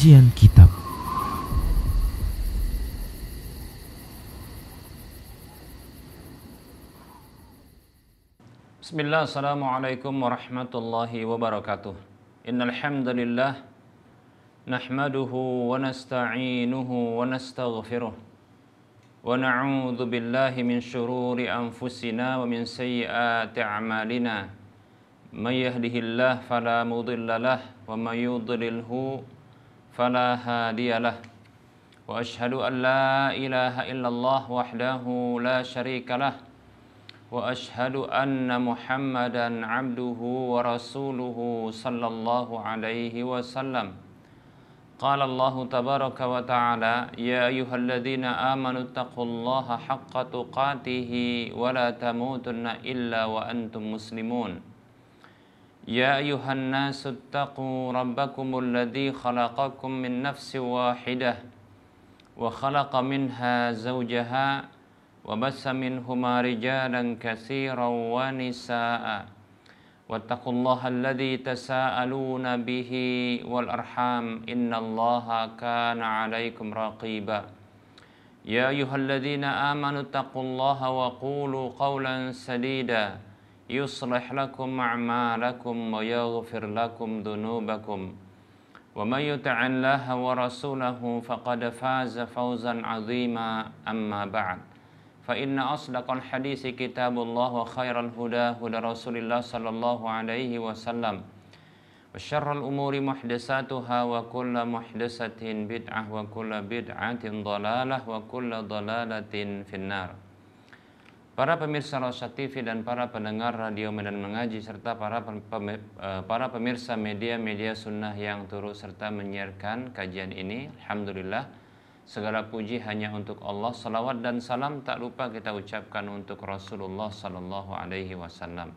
Kajian Kitab. Bismillah, assalamualaikum warahmatullahi wabarakatuh. Innal hamdalillah nahmaduhu wa nasta'inuhu wa nastaghfiruh wa na'udzu billahi min syururi anfusina wa min sayyiati a'malina. May yahdihillahu fala mudhillalah wa may yudlilhu fala hadiyalah. Wa asyhadu an la ilaha illallah wahdahu la syarikalah wa asyhadu anna Muhammadan abduhu wa rasuluhu sallallahu alaihi wasallam. Qala Allah tabaraka wa ta'ala, ya ayyuhalladzina amanu taqullaha haqqa tuqatih wa la tamutunna illa wa antum muslimun. Ya ayyuhan nasu taqu rabbakumul ladzi khalaqakum min nafsin wahidah wa khalaqa minha zawjaha wa bassa minhuma rijalan katsiran wa nisaa. Wattaqullaha alladzi tasaaluna bihi wal arham innallaha kana 'alaikum raqiba. Ya ayyuhalladzina amanu taqullaha wa qulu qawlan sadida yuslih lakum a'malakum wa yaghfir lakum dhunubakum. Wa may yuti'illaha wa rasulahu faqad faza fawzan 'azima. Amma ba'd. Fa inna asdaqal hadisi kitabullah wa khairal huda huda Rasulillah sallallahu alaihi wasallam. Wa syarrul umuri muhdatsatuha wa kullu muhdatsatin bid'ah wa kullu bid'atin dhalalah wa kullu dhalalatin finnar. Para pemirsa Rosyad TV dan para pendengar radio Medan Mengaji serta para pemirsa media-media sunnah yang turut serta menyiarkan kajian ini, alhamdulillah segala puji hanya untuk Allah. Salawat dan salam tak lupa kita ucapkan untuk Rasulullah sallallahu alaihi wasallam.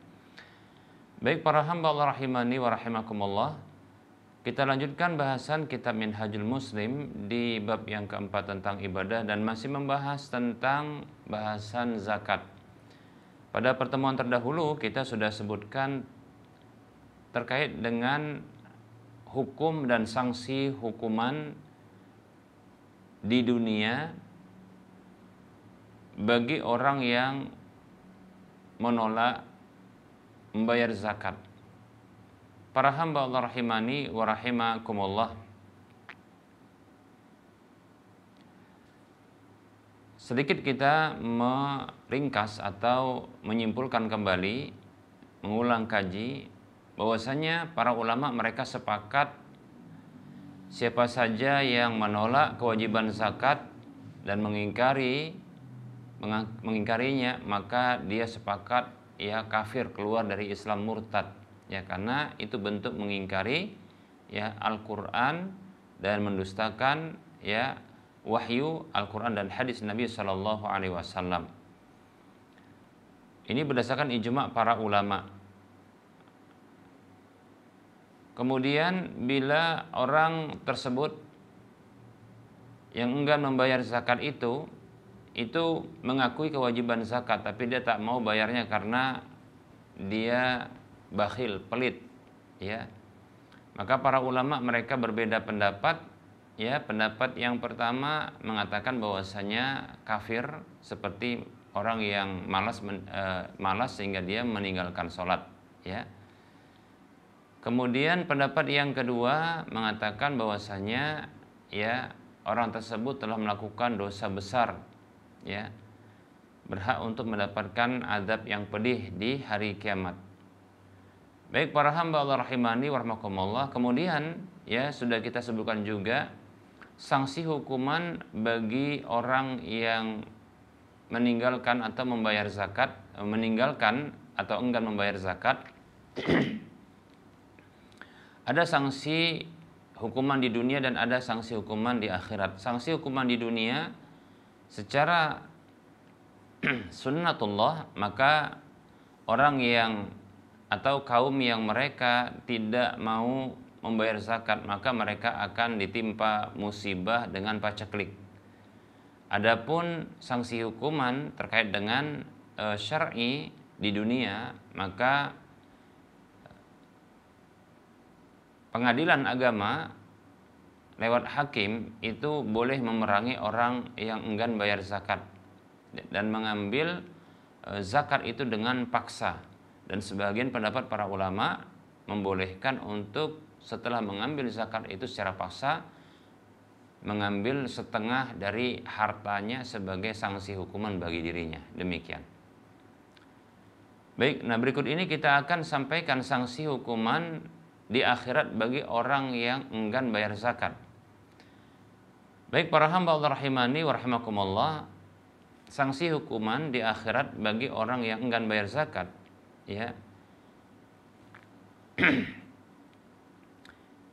Baik para hamba Allah rahimani wa rahimakumullah, kita lanjutkan bahasan kitab Minhajul Muslim di bab yang keempat tentang ibadah dan masih membahas tentang bahasan zakat. Pada pertemuan terdahulu kita sudah sebutkan terkait dengan hukum dan sanksi hukuman di dunia bagi orang yang menolak membayar zakat. Para hamba Allah rahimani wa rahimakumullah, sedikit kita meringkas atau menyimpulkan kembali, mengulang kaji bahwasanya para ulama mereka sepakat siapa saja yang menolak kewajiban zakat dan mengingkarinya, maka dia sepakat ya kafir, keluar dari Islam, murtad. Ya, karena itu bentuk mengingkari ya Al-Qur'an dan mendustakan ya wahyu Al-Qur'an dan hadis Nabi sallallahu alaihi wasallam. Ini berdasarkan ijma' para ulama. Kemudian bila orang tersebut yang enggan membayar zakat itu mengakui kewajiban zakat tapi dia tak mau bayarnya karena dia bakhil, pelit, ya. Maka para ulama mereka berbeda pendapat, ya. Pendapat yang pertama mengatakan bahwasanya kafir seperti orang yang malas sehingga dia meninggalkan sholat, ya. Kemudian pendapat yang kedua mengatakan bahwasanya ya orang tersebut telah melakukan dosa besar, ya, berhak untuk mendapatkan azab yang pedih di hari kiamat. Baik para hamba Allah rahimani wa rahimakumullah, kemudian ya sudah kita sebutkan juga sanksi hukuman bagi orang yang meninggalkan atau membayar zakat, meninggalkan atau enggan membayar zakat. Ada sanksi hukuman di dunia dan ada sanksi hukuman di akhirat. Sanksi hukuman di dunia secara sunnatullah, maka orang yang atau kaum yang mereka tidak mau membayar zakat, maka mereka akan ditimpa musibah dengan paceklik. Adapun sanksi hukuman terkait dengan syar'i di dunia, maka pengadilan agama lewat hakim itu boleh memerangi orang yang enggan bayar zakat dan mengambil zakat itu dengan paksa. Dan sebagian pendapat para ulama membolehkan untuk setelah mengambil zakat itu secara paksa mengambil setengah dari hartanya sebagai sanksi hukuman bagi dirinya. Demikian. Baik, nah berikut ini kita akan sampaikan sanksi hukuman di akhirat bagi orang yang enggan bayar zakat. Baik para hamba Allah rahimani wa rahimakumullah, sanksi hukuman di akhirat bagi orang yang enggan bayar zakat, ya.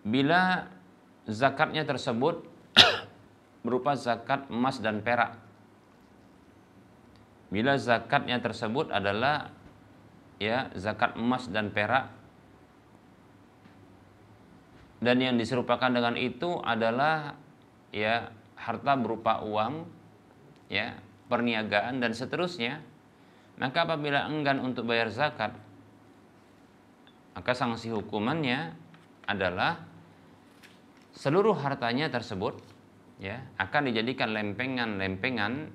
Bila zakatnya tersebut berupa zakat emas dan perak. Bila zakatnya tersebut adalah zakat emas dan perak, dan yang diserupakan dengan itu adalah harta berupa uang, perniagaan dan seterusnya, maka apabila enggan untuk bayar zakat, maka sanksi hukumannya adalah seluruh hartanya tersebut akan dijadikan lempengan-lempengan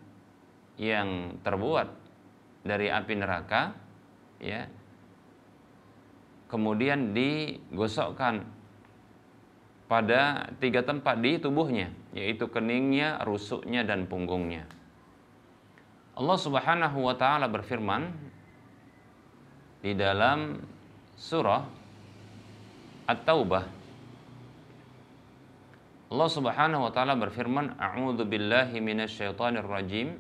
yang terbuat dari api neraka, kemudian digosokkan pada 3 tempat di tubuhnya, yaitu keningnya, rusuknya, dan punggungnya. Allah Subhanahu wa taala berfirman di dalam surah At-Taubah. Allah Subhanahu wa taala berfirman, "A'udzu billahi minasyaitonir rajim."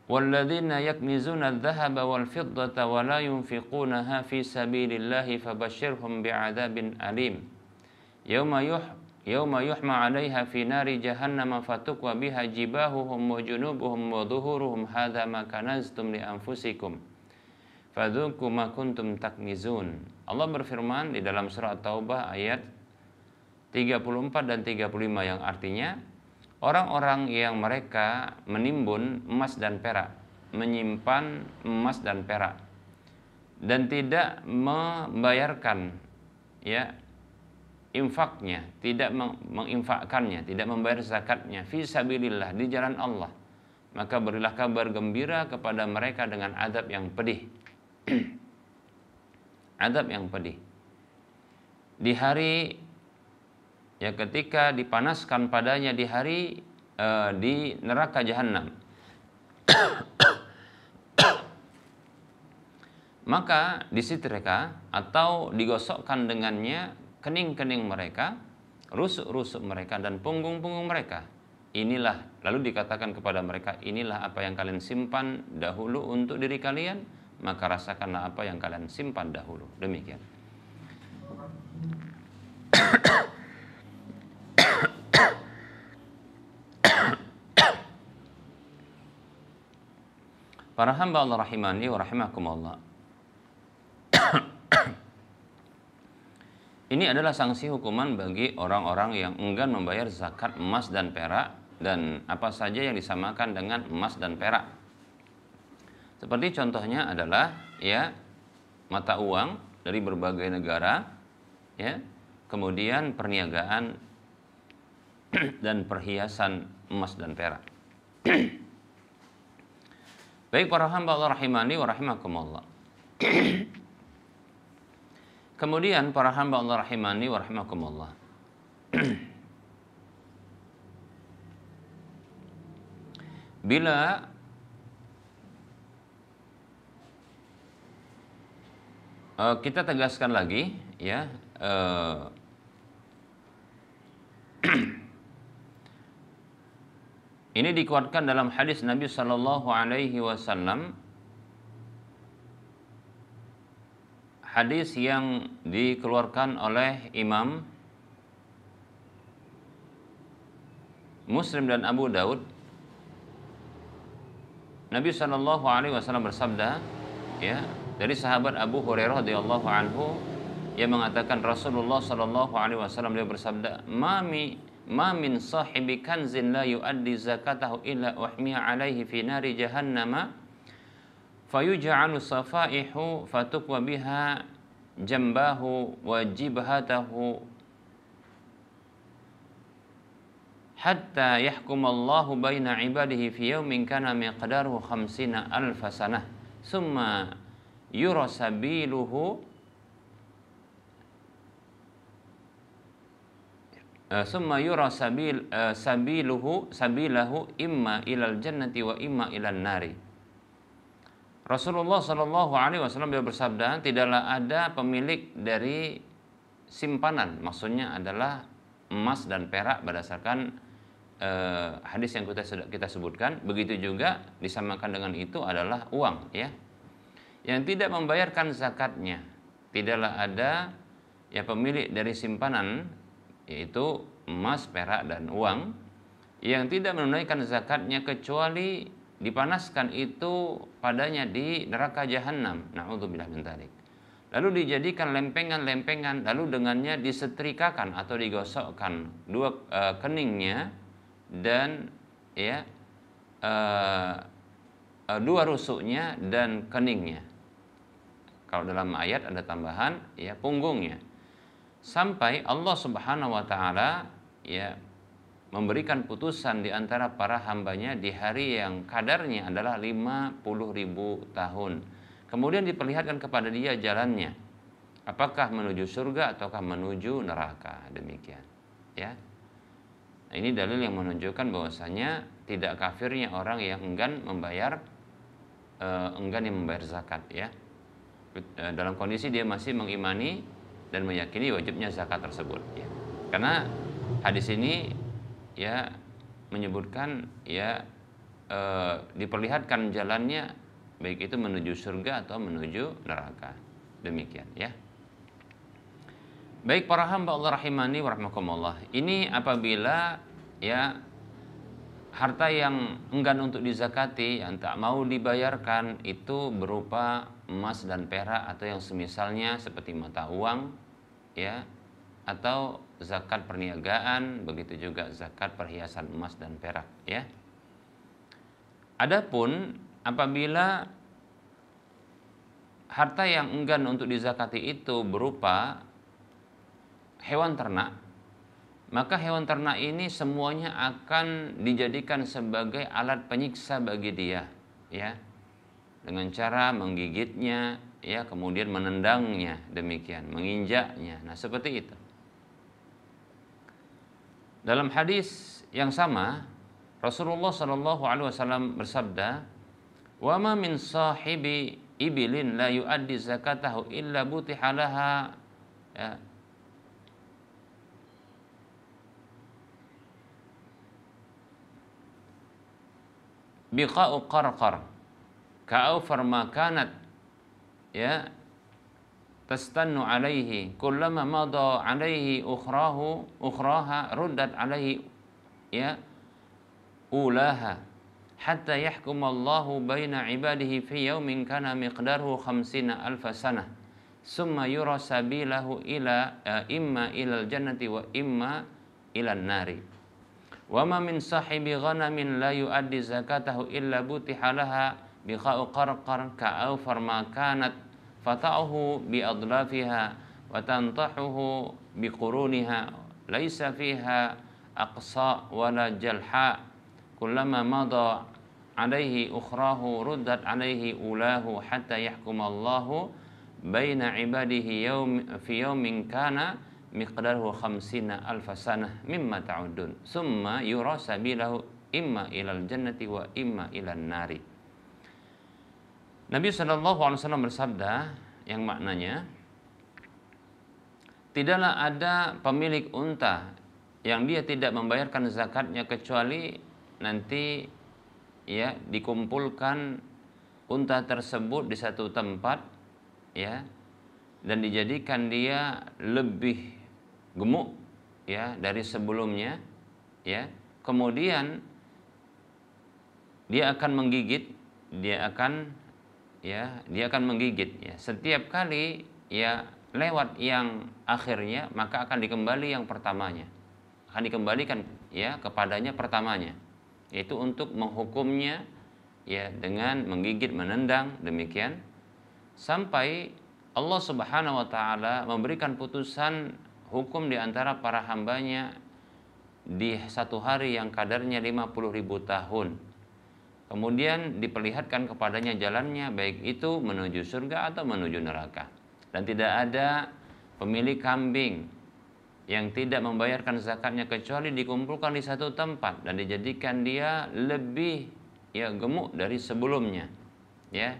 وَالَّذِينَ يَكْنِزُونَ الذَّهَبَ وَالْفِضَّةَ وَلَا يُنْفِقُونَهَا فِي سَبِيلِ اللَّهِ فَبَشِّرْهُم بِعَذَابٍ أَلِيمٍ يَوْمَ يُحْمَى عَلَيْهَا فِي نَارِ جَهَنَّمَ فَتُكْوَى بِهَا جِبَاهُهُمْ وَجُنُوبُهُمْ وَظُهُورُهُمْ هَذَا مَا كَنَزْتُمْ لِأَنفُسِكُمْ فَذُوقُوا مَا كُنْتُمْ تَكْنِزُونَ. Allah berfirman di dalam surah At-Taubah ayat 34 dan 35 yang artinya, orang-orang yang mereka menimbun emas dan perak, menyimpan emas dan perak, dan tidak membayarkan infaknya, tidak menginfakkannya, tidak membayar zakatnya fi sabilillah, di jalan Allah, maka berilah kabar gembira kepada mereka dengan azab yang pedih. Azab yang pedih di hari ketika dipanaskan padanya di hari di neraka jahanam. Maka disetrika atau digosokkan dengannya kening-kening mereka, rusuk-rusuk mereka, dan punggung-punggung mereka. Inilah, lalu dikatakan kepada mereka, inilah apa yang kalian simpan dahulu untuk diri kalian, maka rasakanlah apa yang kalian simpan dahulu. Demikian. Para hamba Allah rahimani wa rahimakumullah. Ini adalah sanksi hukuman bagi orang-orang yang enggan membayar zakat emas dan perak, dan apa saja yang disamakan dengan emas dan perak. Seperti contohnya adalah mata uang dari berbagai negara, kemudian perniagaan dan perhiasan emas dan perak. Baik para hamba Allah rahimani wa rahimakumullah. Kemudian para hamba Allah rahimani wa rahimakumullah. Bila kita tegaskan lagi ini dikuatkan dalam hadis Nabi Sallallahu Alaihi Wasallam, hadis yang dikeluarkan oleh Imam Muslim dan Abu Daud. Nabi Sallallahu Alaihi Wasallam bersabda, dari sahabat Abu Hurairah radhiyallahu anhu, yang mengatakan Rasulullah Sallallahu Alaihi Wasallam dia bersabda, ma min sahibi kanzin la yuaddi zakatahu illa uhmiya alaihi fi nari jahannama fayuj'alu safaihu fatukwa biha jambahu wa jibhatahu hatta yahkumallahu baina ibadihi fi yawmin kana miqdaruhu 50 alfa sanah summa yura sabiluhu sabilahu imma ilal jannati wa imma ilan nari. Rasulullah Shallallahu Alaihi Wasallam bersabda, tidaklah ada pemilik dari simpanan, maksudnya adalah emas dan perak berdasarkan hadis yang kita sebutkan. Begitu juga disamakan dengan itu adalah uang, ya, yang tidak membayarkan zakatnya. Tidaklah ada ya pemilik dari simpanan, yaitu emas, perak dan uang, yang tidak menunaikan zakatnya kecuali dipanaskan itu padanya di neraka jahanam. Na'udzubillah min dzalik. Lalu dijadikan lempengan-lempengan, lalu dengannya disetrikakan atau digosokkan dua keningnya dan ya dua rusuknya dan keningnya. Kalau dalam ayat ada tambahan ya punggungnya. Sampai Allah Subhanahu wa taala ya memberikan putusan di antara para hambanya di hari yang kadarnya adalah 50.000 tahun. Kemudian diperlihatkan kepada dia jalannya. Apakah menuju surga ataukah menuju neraka, demikian. Ya. Nah, ini dalil yang menunjukkan bahwasanya tidak kafirnya orang yang enggan membayar zakat, ya. Dalam kondisi dia masih mengimani dan meyakini wajibnya zakat tersebut, ya. Karena hadis ini ya menyebutkan ya diperlihatkan jalannya baik itu menuju surga atau menuju neraka, demikian, ya. Baik para hamba Allah rahimani wa rahmakumullah, ini apabila ya harta yang enggan untuk dizakati, yang tak mau dibayarkan itu berupa emas dan perak atau yang semisalnya seperti mata uang, ya, atau zakat perniagaan, begitu juga zakat perhiasan emas dan perak, ya. Adapun apabila harta yang enggan untuk dizakati itu berupa hewan ternak, maka hewan ternak ini semuanya akan dijadikan sebagai alat penyiksa bagi dia, ya, dengan cara menggigitnya, ya, kemudian menendangnya, demikian, menginjaknya. Nah, seperti itu. Dalam hadis yang sama, Rasulullah Shallallahu Alaihi Wasallam bersabda, "Wa ma min sahibi ibilin la yuaddi zakatahu illa butihalaha ya, biqa'u qarqar ka'awfar ma kanat ya tastannu alaihi kullama madha alaihi ukhraha ruddat alaihi ya ulaha hatta yahkumallahu baina ibadihi fi yaumin kana miqdaruhu 50 alfa sanah summa yura sabilahu ila imma ilal jannati wa imma ilan nari wa ma min sahibi ghanamin la yuaddi zakatahu illa butihalaha biqa'u qarqar ka'awfar ma kanat fata'uhu biadlafiha wa tantahuhu biquruniha laisa fiha aqsa wala jalha kullama madha alaihi ukhrahu ruddat alaihi ulahu hatta yahkumallahu baina ibadihi fi yaumin kana miqdaruhu 50 alfa sanah mimma ta'udun summa yura sabilahu imma ilal jannati wa imma ilan nari. Nabi SAW bersabda yang maknanya, tidaklah ada pemilik unta yang dia tidak membayarkan zakatnya kecuali nanti ya dikumpulkan unta tersebut di satu tempat, ya, dan dijadikan dia lebih gemuk ya dari sebelumnya, ya. Kemudian dia akan menggigit, dia akan menggigit ya. Setiap kali ya lewat yang akhirnya maka akan dikembali yang pertamanya. akan dikembalikan ya kepadanya pertamanya, yaitu untuk menghukumnya ya dengan menggigit, menendang, demikian sampai Allah Subhanahu wa taala memberikan putusan hukum di antara para hambanya di satu hari yang kadarnya 50.000 tahun. Kemudian diperlihatkan kepadanya jalannya, baik itu menuju surga atau menuju neraka. Dan tidak ada pemilik kambing yang tidak membayarkan zakatnya kecuali dikumpulkan di satu tempat dan dijadikan dia lebih ya gemuk dari sebelumnya. Ya.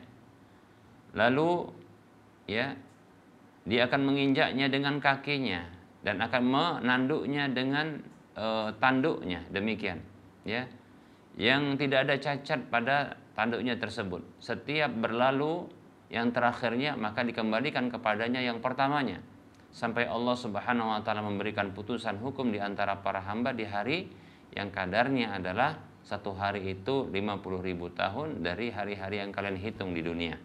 Lalu ya dia akan menginjaknya dengan kakinya dan akan menanduknya dengan tanduknya, demikian ya, yang tidak ada cacat pada tanduknya tersebut. Setiap berlalu yang terakhirnya maka dikembalikan kepadanya yang pertamanya sampai Allah Subhanahu wa taala memberikan putusan hukum di antara para hamba di hari yang kadarnya adalah satu hari itu 50.000 tahun dari hari-hari yang kalian hitung di dunia.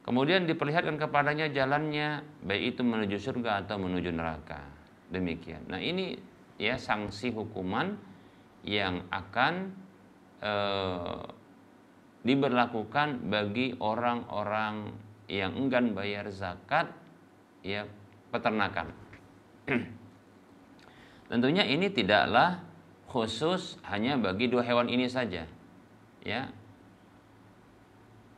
Kemudian diperlihatkan kepadanya jalannya, baik itu menuju surga atau menuju neraka. Demikian. Nah ini ya sanksi hukuman yang akan diberlakukan bagi orang-orang yang enggan bayar zakat ya peternakan. Tentunya ini tidaklah khusus hanya bagi dua hewan ini saja. Ya.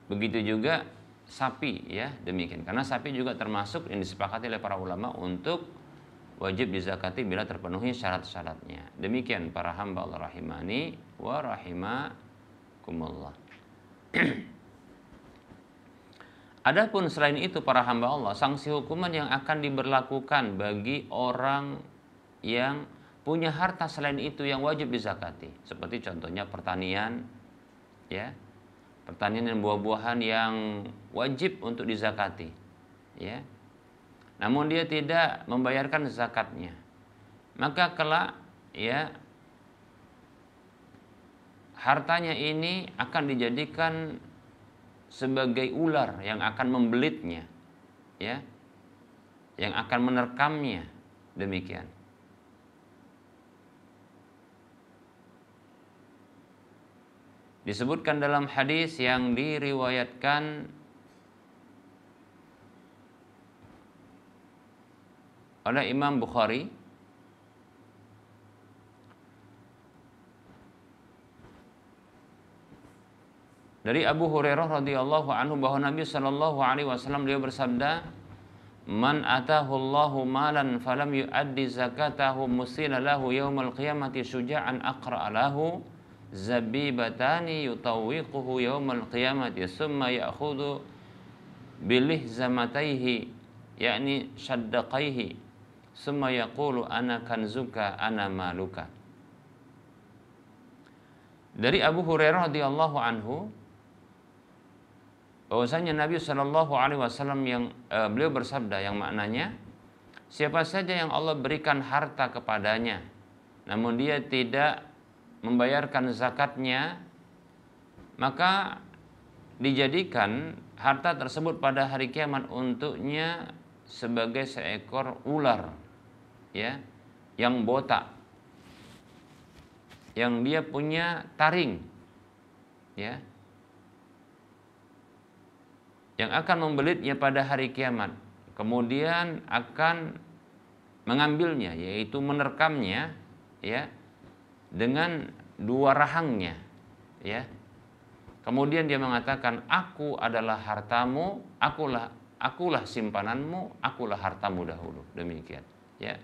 Begitu juga sapi ya, demikian. Karena sapi juga termasuk yang disepakati oleh para ulama untuk wajib dizakati bila terpenuhi syarat-syaratnya. Demikian para hamba Allah rahimani wa rahimakumullah. Adapun selain itu para hamba Allah, sanksi hukuman yang akan diberlakukan bagi orang yang punya harta selain itu yang wajib dizakati, seperti contohnya pertanian ya. Pertanian dan buah-buahan yang wajib untuk dizakati ya. Namun dia tidak membayarkan zakatnya, maka kelak ya hartanya ini akan dijadikan sebagai ular yang akan membelitnya ya, yang akan menerkamnya, demikian. Disebutkan dalam hadis yang diriwayatkan oleh Imam Bukhari dari Abu Hurairah radhiyallahu anhu bahwa Nabi sallallahu alaihi wasallam dia bersabda, "Man atahu Allahu malan falam yuaddi zakatahu musila lahu yaumal qiyamati syuja'an aqra lahu zabibatani yutawwiquhu yaumal qiyamati summa ya'khudhu bilihzamataihi yakni shaddaqaihi summa yaqulu ana kanzuka ana maluka." Dari Abu Hurairah radhiyallahu anhu bahwasanya Nabi Shallallahu alaihi wasallam yang beliau bersabda yang maknanya, siapa saja yang Allah berikan harta kepadanya namun dia tidak membayarkan zakatnya, maka dijadikan harta tersebut pada hari kiamat untuknya sebagai seekor ular ya, yang botak, yang dia punya taring ya, yang akan membelitnya pada hari kiamat, kemudian akan mengambilnya, yaitu menerkamnya ya dengan dua rahangnya ya. Kemudian dia mengatakan, aku adalah hartamu, akulah simpananmu, akulah hartamu dahulu, demikian ya.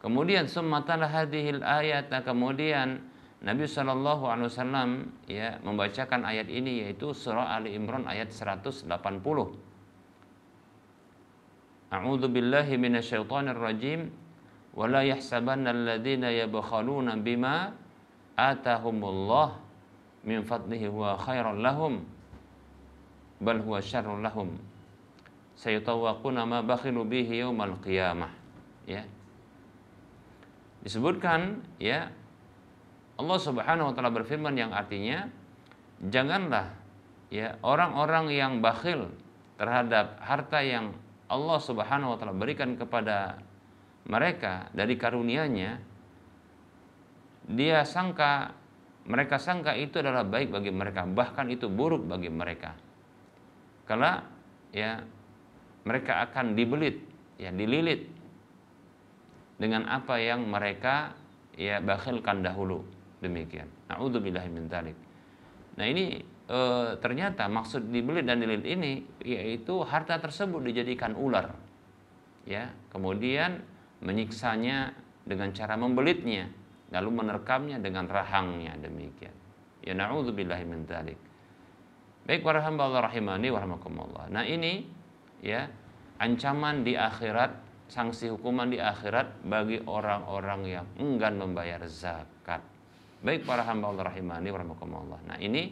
Kemudian summatalah hadhil ayat, kemudian Nabi Shallallahu alaihi wasallam ya membacakan ayat ini, yaitu surah Ali Imran ayat 180. A'udzu billahi minasyaitonir rajim. Wala yahsabanna alladhina yabkhaluna bima atahumullah min fadlihi huwa khairan lahum bal huwa syarrun lahum sayutawaquna ma bakhilu bihi yaumal qiyamah ya. Disebutkan ya, Allah Subhanahu wa taala berfirman yang artinya, janganlah ya orang-orang yang bakhil terhadap harta yang Allah Subhanahu wa taala berikan kepada mereka dari karunia-Nya mereka sangka itu adalah baik bagi mereka, bahkan itu buruk bagi mereka. Karena ya mereka akan dililit dengan apa yang mereka bakhilkan dahulu, demikian. A'udzubillahi min dzalik. Nah, ini ternyata maksud dibelit dan dililit ini yaitu harta tersebut dijadikan ular, ya, kemudian menyiksanya dengan cara membelitnya, lalu menerkamnya dengan rahangnya, demikian. Ya, na'udzubillahi min dzalik. Baik para hamba Allah rahimani wa rahimakumullah. Nah, ini ya ancaman di akhirat, sanksi hukuman di akhirat bagi orang-orang yang enggan membayar zakat. Baik para hamba Allah rahimani wa rahimakumullah. Nah, ini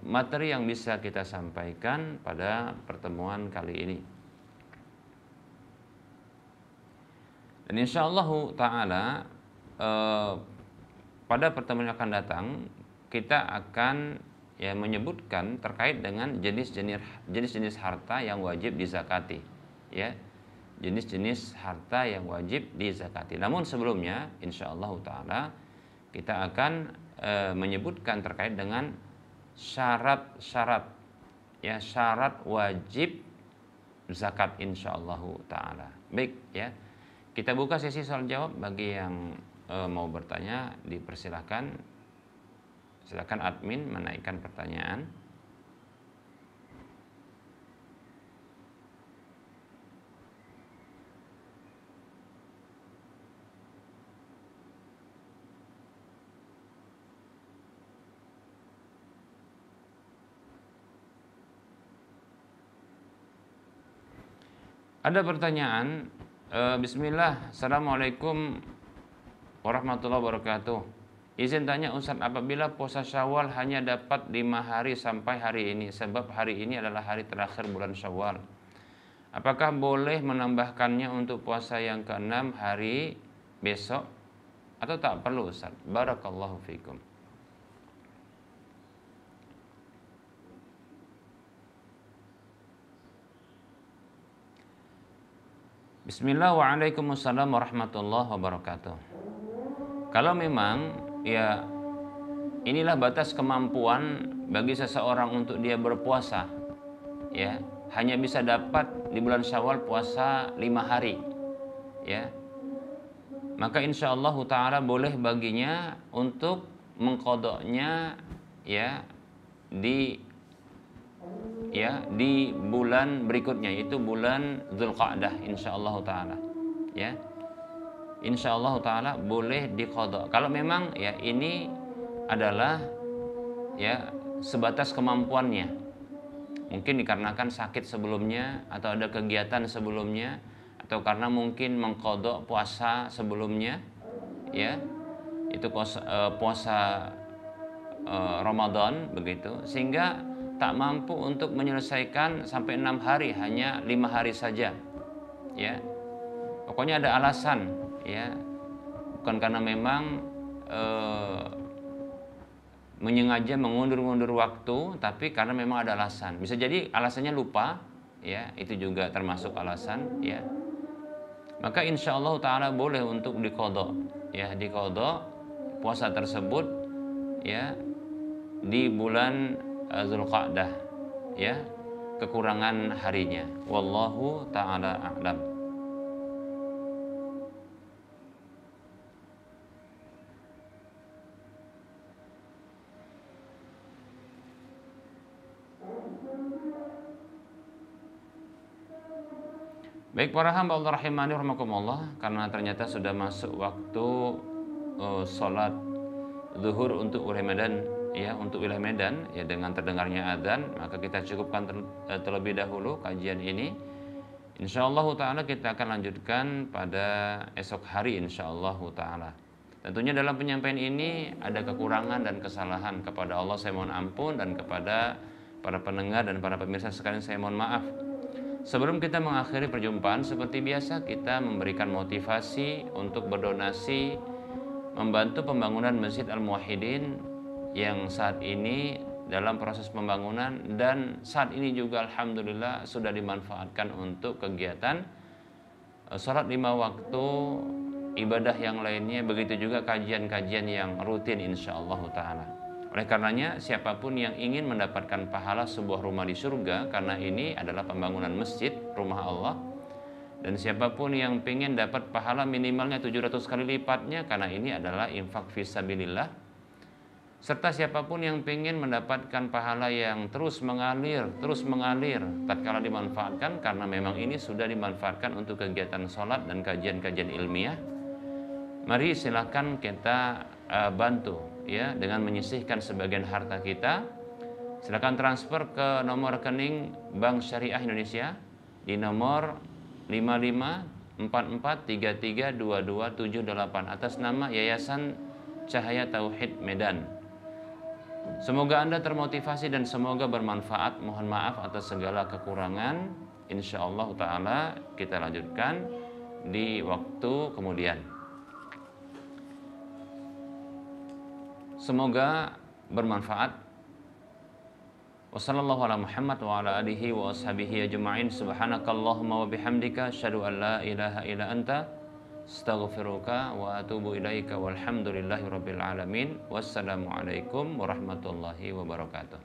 materi yang bisa kita sampaikan pada pertemuan kali ini. Dan insyaallah ta'ala pada pertemuan yang akan datang kita akan menyebutkan terkait dengan jenis-jenis harta yang wajib dizakati, ya, jenis-jenis harta yang wajib dizakati. Namun sebelumnya insyaallah ta'ala kita akan menyebutkan terkait dengan syarat-syarat, ya, syarat wajib zakat insyaallah ta'ala. Baik, ya, kita buka sesi soal jawab. Bagi yang mau bertanya dipersilahkan, silakan admin menaikkan pertanyaan. Ada pertanyaan, bismillah, assalamualaikum warahmatullahi wabarakatuh. Izin tanya Ustaz, apabila puasa Syawal hanya dapat 5 hari sampai hari ini, sebab hari ini adalah hari terakhir bulan Syawal, apakah boleh menambahkannya untuk puasa yang ke-6 hari besok atau tak perlu Ustaz? Barakallahu fikum. Bismillah, waalaikumsalam warahmatullahi wabarakatuh. Kalau memang ya inilah batas kemampuan bagi seseorang untuk dia berpuasa, ya, hanya bisa dapat di bulan Syawal puasa 5 hari, ya, maka insyaallah ta'ala boleh baginya untuk mengqadanya di bulan berikutnya, yaitu bulan Dzulqa'dah insyaallah ta'ala, ya, insyaallah ta'ala boleh diqadha. Kalau memang ini adalah sebatas kemampuannya, mungkin dikarenakan sakit sebelumnya atau ada kegiatan sebelumnya, atau karena mungkin mengqadha puasa sebelumnya, ya, itu puasa Ramadan begitu, sehingga tak mampu untuk menyelesaikan sampai 6 hari, hanya 5 hari saja, ya. Pokoknya ada alasan, ya, bukan karena memang menyengaja mengundur-undur waktu, tapi karena memang ada alasan. Bisa jadi alasannya lupa, ya, itu juga termasuk alasan, ya. Maka insyaallah ta'ala boleh untuk diqadha, ya, diqadha puasa tersebut, ya, di bulan Dzulqa'dah, ya, kekurangan harinya. Wallahu ta'ala a'lam. Baik para hamba Allah rahimani rahimakumullah, karena ternyata sudah masuk waktu sholat zuhur untuk wilayah Medan, ya, untuk wilayah Medan, ya, dengan terdengarnya adzan, maka kita cukupkan terlebih dahulu kajian ini. Insyaallah ta'ala kita akan lanjutkan pada esok hari insyaallah ta'ala. Tentunya dalam penyampaian ini ada kekurangan dan kesalahan, kepada Allah saya mohon ampun, dan kepada para pendengar dan para pemirsa sekalian saya mohon maaf. Sebelum kita mengakhiri perjumpaan, seperti biasa kita memberikan motivasi untuk berdonasi membantu pembangunan Masjid Al-Muwahhidin yang saat ini dalam proses pembangunan, dan saat ini juga alhamdulillah sudah dimanfaatkan untuk kegiatan sholat 5 waktu ibadah yang lainnya, begitu juga kajian-kajian yang rutin insyaallah ta'ala. Oleh karenanya siapapun yang ingin mendapatkan pahala sebuah rumah di surga, karena ini adalah pembangunan masjid, rumah Allah, dan siapapun yang ingin dapat pahala minimalnya 700 kali lipatnya, karena ini adalah infak fisabilillah, serta siapapun yang ingin mendapatkan pahala yang terus mengalir tatkala dimanfaatkan, karena memang ini sudah dimanfaatkan untuk kegiatan sholat dan kajian-kajian ilmiah, mari silakan kita bantu ya dengan menyisihkan sebagian harta kita. Silakan transfer ke nomor rekening Bank Syariah Indonesia di nomor 5544332278 atas nama Yayasan Cahaya Tauhid Medan. Semoga Anda termotivasi dan semoga bermanfaat. Mohon maaf atas segala kekurangan. Insyaallah ta'ala kita lanjutkan di waktu kemudian. Semoga bermanfaat. Wassallallahu ala Muhammad wa ala alihi wa ashabihi ajma'in. Subhanakallahumma wa bihamdika asyhadu an la ilaha illa anta astaghfiruka wa atubu ilaika walhamdulillahi rabbil alamin. Wassalamualaikum warahmatullahi wabarakatuh.